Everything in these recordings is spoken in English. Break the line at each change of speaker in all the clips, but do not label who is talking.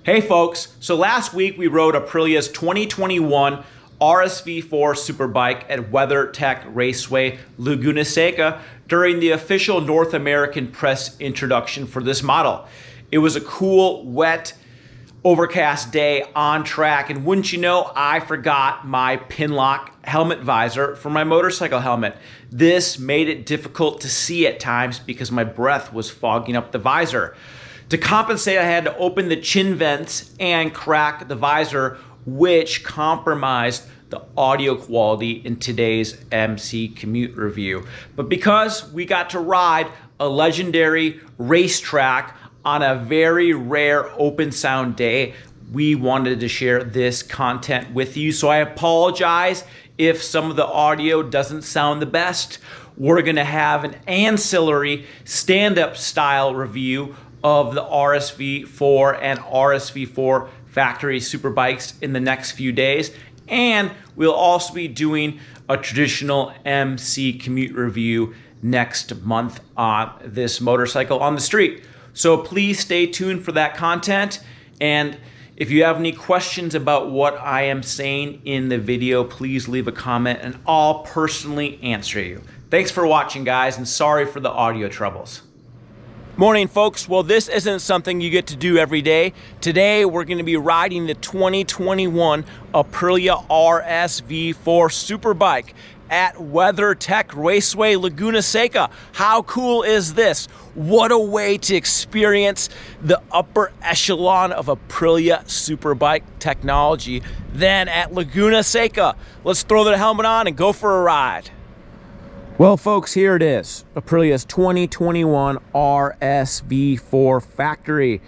Hey folks, so last week we rode Aprilia's 2021 RSV4 superbike at WeatherTech Raceway Laguna Seca during the official North American press introduction for this model. It was a cool, wet, overcast day on track, and wouldn't you know, I forgot my Pinlock helmet visor for my motorcycle helmet. This made it difficult to see at times because my breath was fogging up the visor. To compensate, I had to open the chin vents and crack the visor, which compromised the audio quality in today's MC Commute review. But because we got to ride a legendary racetrack on a very rare open sound day, we wanted to share this content with you. So I apologize if some of the audio doesn't sound the best. We're gonna have an ancillary stand-up style review of the RSV4 and RSV4 factory superbikes in the next few days. And we'll also be doing a traditional MC Commute review next month on this motorcycle on the street. So please stay tuned for that content. And if you have any questions about what I am saying in the video, please leave a comment and I'll personally answer you. Thanks for watching, guys, and sorry for the audio troubles. Morning, folks. Well, this isn't something you get to do every day. Today, we're going to be riding the 2021 Aprilia RSV4 Superbike at WeatherTech Raceway Laguna Seca. How cool is this? What a way to experience the upper echelon of Aprilia Superbike technology than at Laguna Seca. Let's throw the helmet on and go for a ride. Well, folks, here it is, Aprilia's 2021 RSV4 factory.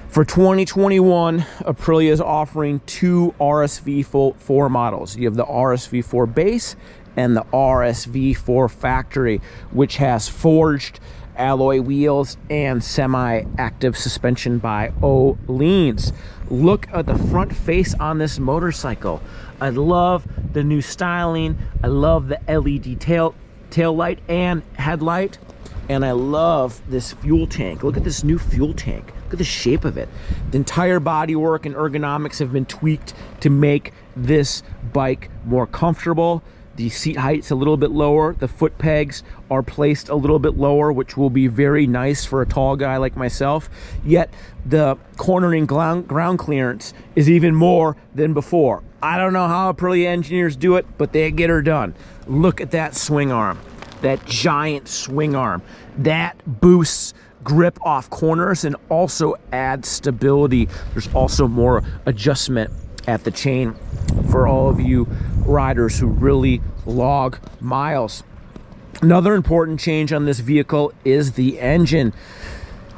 For 2021, Aprilia is offering two RSV4 models. You have the RSV4 base and the RSV4 factory, which has forged alloy wheels and semi-active suspension by Öhlins. Look at the front face on this motorcycle. I love the new styling. I love the LED tail light and headlight, and I love this fuel tank. Look at this new fuel tank. Look at the shape of it. The entire bodywork and ergonomics have been tweaked to make this bike more comfortable. The seat height's a little bit lower. The foot pegs are placed a little bit lower, which will be very nice for a tall guy like myself. Yet the cornering ground clearance is even more than before. I don't know how Aprilia engineers do it, but they get her done. Look at that swing arm, that giant swing arm. That boosts grip off corners and also adds stability. There's also more adjustment at the chain for all of you riders who really log miles. Another important change on this vehicle is the engine.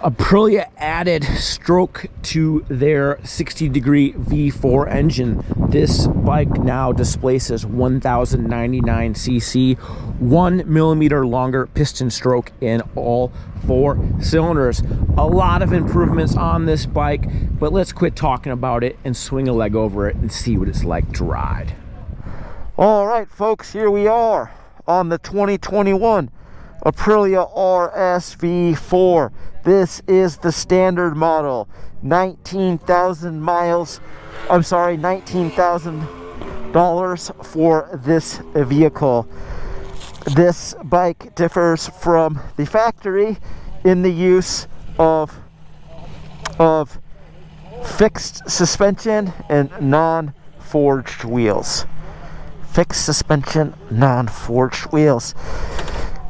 Aprilia added stroke to their 60-degree V4 engine. This bike now displaces 1099 cc, 1 millimeter longer piston stroke in all 4 cylinders. A lot of improvements on this bike, but let's quit talking about it and swing a leg over it and see what it's like to ride. All right, folks, here we are on the 2021 Aprilia RSV4. This is the standard model. 19,000 miles. I'm sorry, $19,000 for this vehicle. This bike differs from the factory in the use of fixed suspension and non-forged wheels. Fixed suspension, non-forged wheels.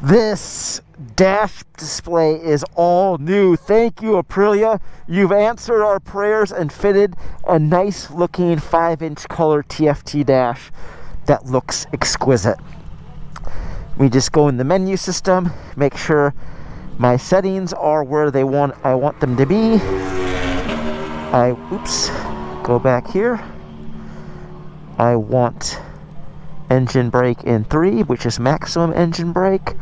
This dash display is all new. Thank you, Aprilia. You've answered our prayers and fitted a nice looking 5-inch color TFT dash that looks exquisite. We just go in the menu system, make sure my settings are where I want them to be. Go back here. I want engine brake in 3, which is maximum engine brake.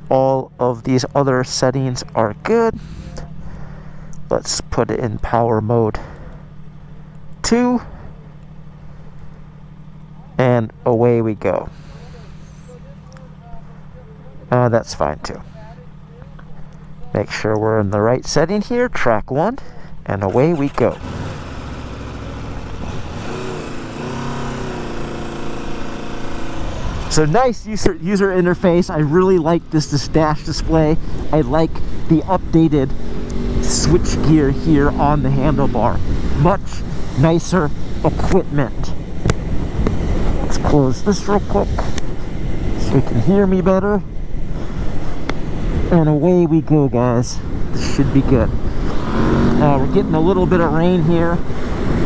All of these other settings are good. Let's put it in power mode 2, and away we go. That's fine too. Make sure we're in the right setting here, track 1, and away we go.
So nice user interface. I really like this dash display. I like the updated switch gear here on the handlebar. Much nicer equipment. Let's close this real quick so you can hear me better. And away we go, guys. This should be good. We're getting a little bit of rain here,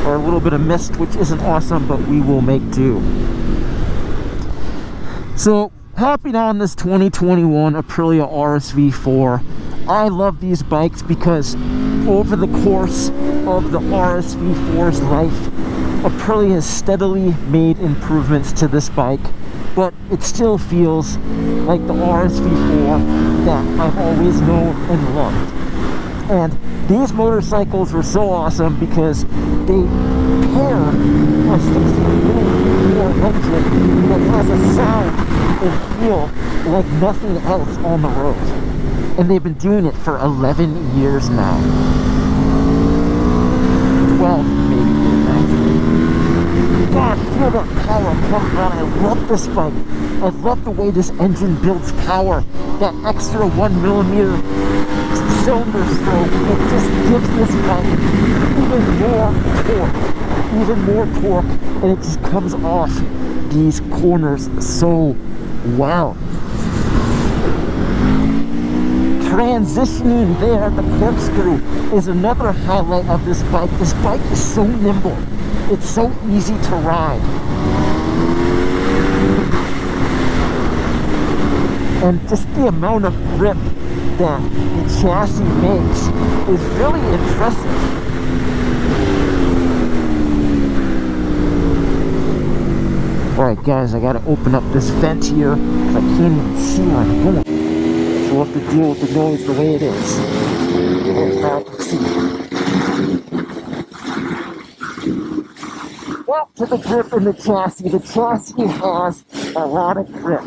or a little bit of mist, which isn't awesome, but we will make do. So, hopping on this 2021 Aprilia RSV4, I love these bikes because over the course of the RSV4's life, Aprilia has steadily made improvements to this bike, but it still feels like the RSV4 that I've always known and loved. And these motorcycles were so awesome because they pair a 16-liter engine that has a sound and feel like nothing else on the road. And they've been doing it for 11 years now. 12 maybe. God, feel that power come on. I love this bike. I love the way this engine builds power. That extra 1mm cylinder stroke, it just gives this bike even more torque, and it just comes off these corners so well. Transitioning there, the corkscrew is another highlight of this bike. This bike is so nimble. It's so easy to ride. And just the amount of grip that the chassis makes is really impressive. Alright guys, I gotta open up this vent here because I can't even see where I'm going. So we'll have to deal with the noise the way it is. I can see. Well, to the grip in the chassis. The chassis has a lot of grip.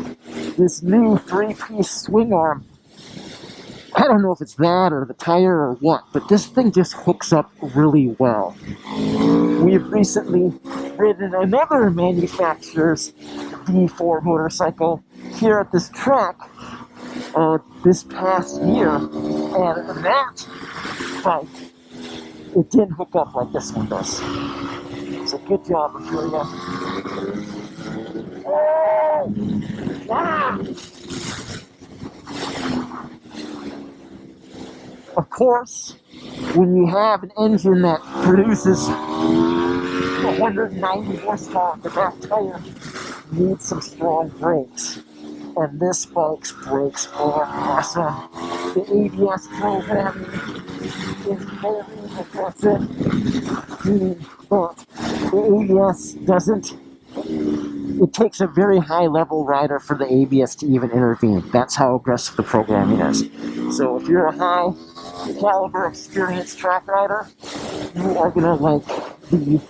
This new 3-piece swing arm, I don't know if it's that or the tire or what, but this thing just hooks up really well. We've recently ridden another manufacturer's V4 motorcycle here at this track this past year, and that bike, it didn't hook up like this one does. So good job, Aprilia. Oh! Yeah! Of course, when you have an engine that produces 190 horsepower, the back tire needs some strong brakes. And this bike's brakes are awesome. The ABS programming is very aggressive, but the ABS doesn't. It takes a very high level rider for the ABS to even intervene. That's how aggressive the programming is. So if you're a high caliber experienced track rider, you are gonna like the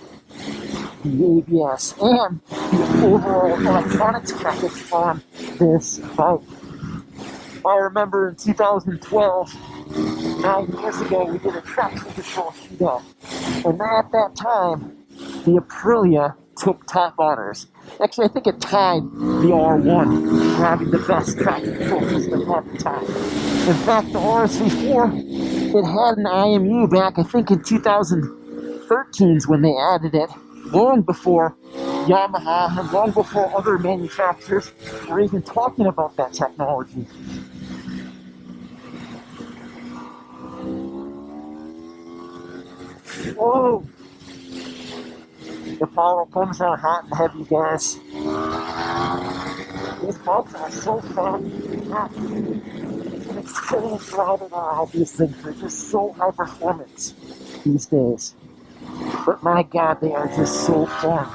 ABS and the overall electronics package on this bike. I remember in 2012, 9 years ago, we did a traction control shootout, and at that time, the Aprilia took top honors. Actually, I think it tied the R1 for having the best traction control system at the time. In fact, the RSV4, it had an IMU back, I think, in 2013 when they added it, long before Yamaha and long before other manufacturers were even talking about that technology. Whoa! The power comes out hot and heavy, guys. These bikes are so fast. An experienced rider now have these things. They're just so high performance these days. But my God, they are just so fun.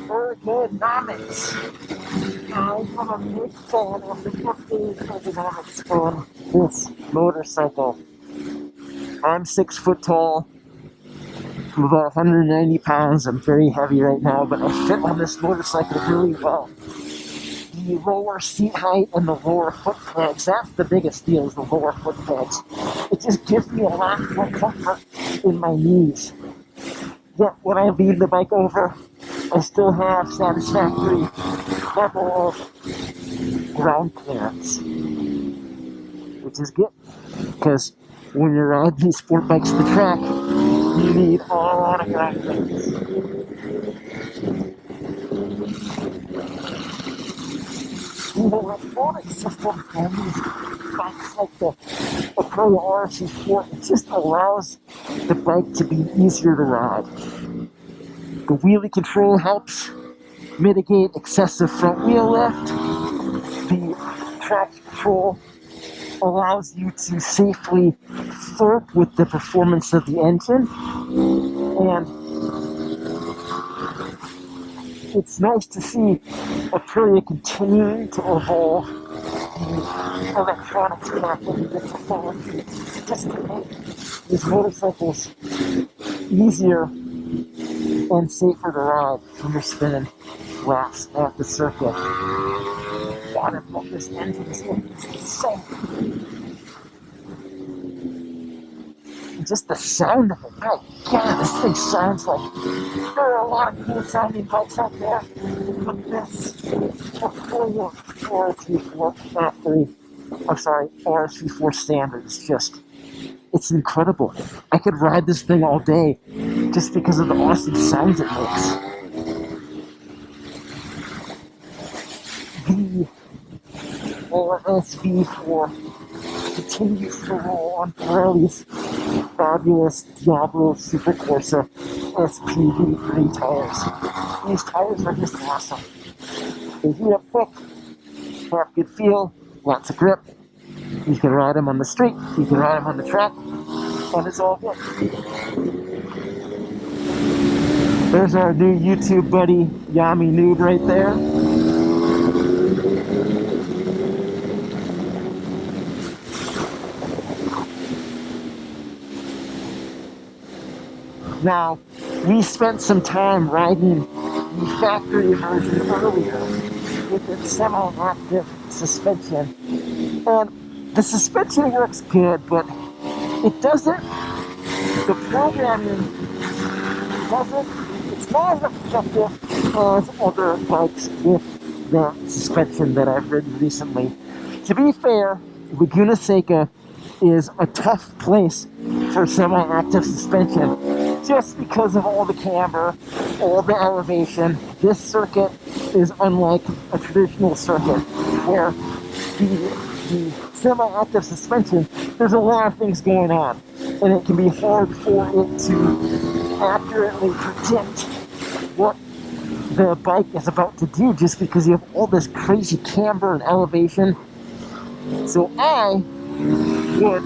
Ergonomics. I'm a big fan of the updated ergonomics on this motorcycle. I'm 6 foot tall. I'm about 190 pounds. I'm very heavy right now, but I fit on this motorcycle really well. The the lower seat height and the lower foot pegs. That's the biggest deal, is the lower foot pegs. It just gives me a lot more comfort in my knees. Yet when I lean the bike over, I still have satisfactory level of ground clearance, which is good, because when you're riding these sport bikes to the track, you need a lot of ground clearance. The electronic system on these bikes like the Aprilia RSV4, it just allows the bike to be easier to ride. The wheelie control helps mitigate excessive front wheel lift. The traction control allows you to safely flirt with the performance of the engine, and it's nice to see Aprilia continuing to evolve the electronics package, the technology, just to make these motorcycles easier and safer to ride when you're spinning laps at the circuit. God, I love this engine. This engine's insane. Just the sound of it. My God, this thing sounds like, there are a lot of cool sounding bikes out there, but this Aprilia RSV4 factory, RSV4 standard is just, it's incredible. I could ride this thing all day just because of the awesome sounds it makes. The RSV4 continues to roll on Pirelli's fabulous Diablo Super Corsa SPV3 tires. These tires are just awesome. They heat up quick, have good feel, lots of grip. You can ride them on the street, you can ride them on the track, and it's all good. There's our new YouTube buddy, Yami Noob, right there. Now, we spent some time riding the factory version earlier with its semi-active suspension, and the suspension works good, but it doesn't, the programming doesn't, it's not as effective as other bikes with the suspension that I've ridden recently. To be fair, Laguna Seca is a tough place for semi-active suspension, just because of all the camber, all the elevation. This circuit is unlike a traditional circuit where the semi-active suspension, there's a lot of things going on, and it can be hard for it to accurately predict what the bike is about to do, just because you have all this crazy camber and elevation. So I would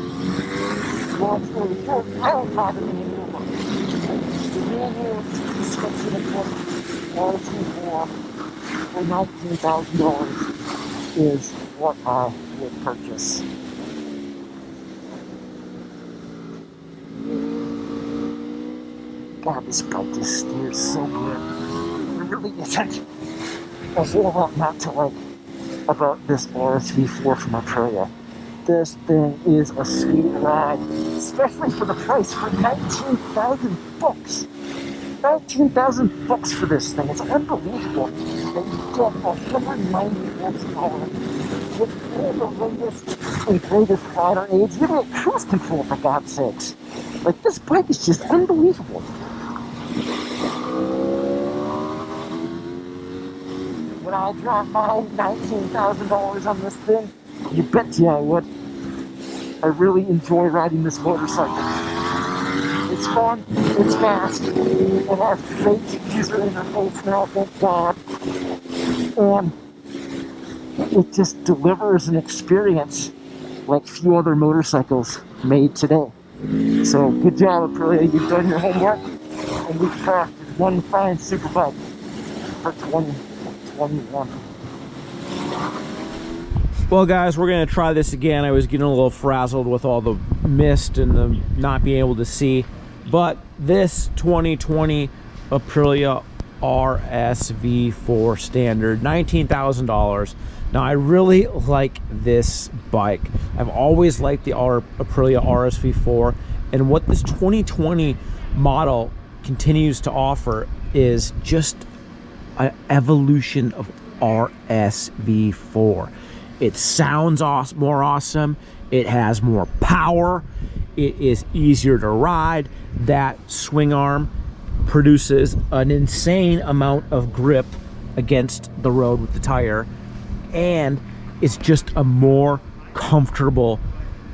launch really short. I don't have a manual. The manual suspension of RSV4 for $19,000 is what I would purchase. God, this bike just steers so good. It really isn't a whole lot not to like about this RSV4 from Aprilia. This thing is a sweet ride, especially for the price, for 19,000 bucks. 19,000 bucks for this thing. It's unbelievable that you get 190 horsepower with all the latest and greatest rider aids. You get cruise control, for God's sakes. Like, this bike is just unbelievable. Would I drop my $19,000 on this thing? You bet you I would. I really enjoy riding this motorcycle. It's fun, it's fast, it has great user interface now, thank God. And it just delivers an experience like few other motorcycles made today. So good job, Aprilia, you've done your homework, and we've crafted one fine superbike for 2021.
Well, guys, we're going to try this again. I was getting a little frazzled with all the mist and the not being able to see. But this 2020 Aprilia
RSV4 standard, $19,000. Now I really like this bike. I've always liked the Aprilia RSV4, and what this 2020 model continues to offer is just an evolution of RSV4. It sounds more awesome, it has more power, it is easier to ride. That swing arm produces an insane amount of grip against the road with the tire, and it's just a more comfortable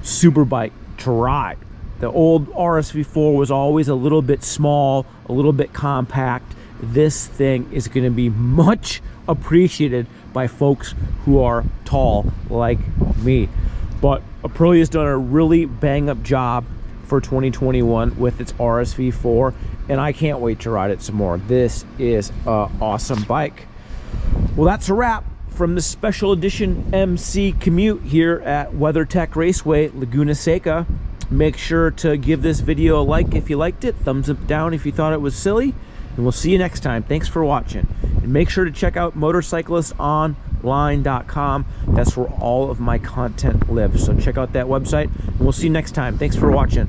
superbike to ride. The old RSV4 was always a little bit small, a little bit compact. This thing is going to be much appreciated by folks who are tall like me. But Aprilia's done a really bang-up job for 2021 with its RSV4, and I can't wait to ride it some more. This is an awesome bike. Well, that's a wrap from the special edition MC Commute here at WeatherTech Raceway, Laguna Seca. Make sure to give this video a like if you liked it, thumbs up down if you thought it was silly, and we'll see you next time. Thanks for watching. And make sure to check out motorcyclistonline.com. That's where all of my content lives. So check out that website, and we'll see you next time. Thanks for watching.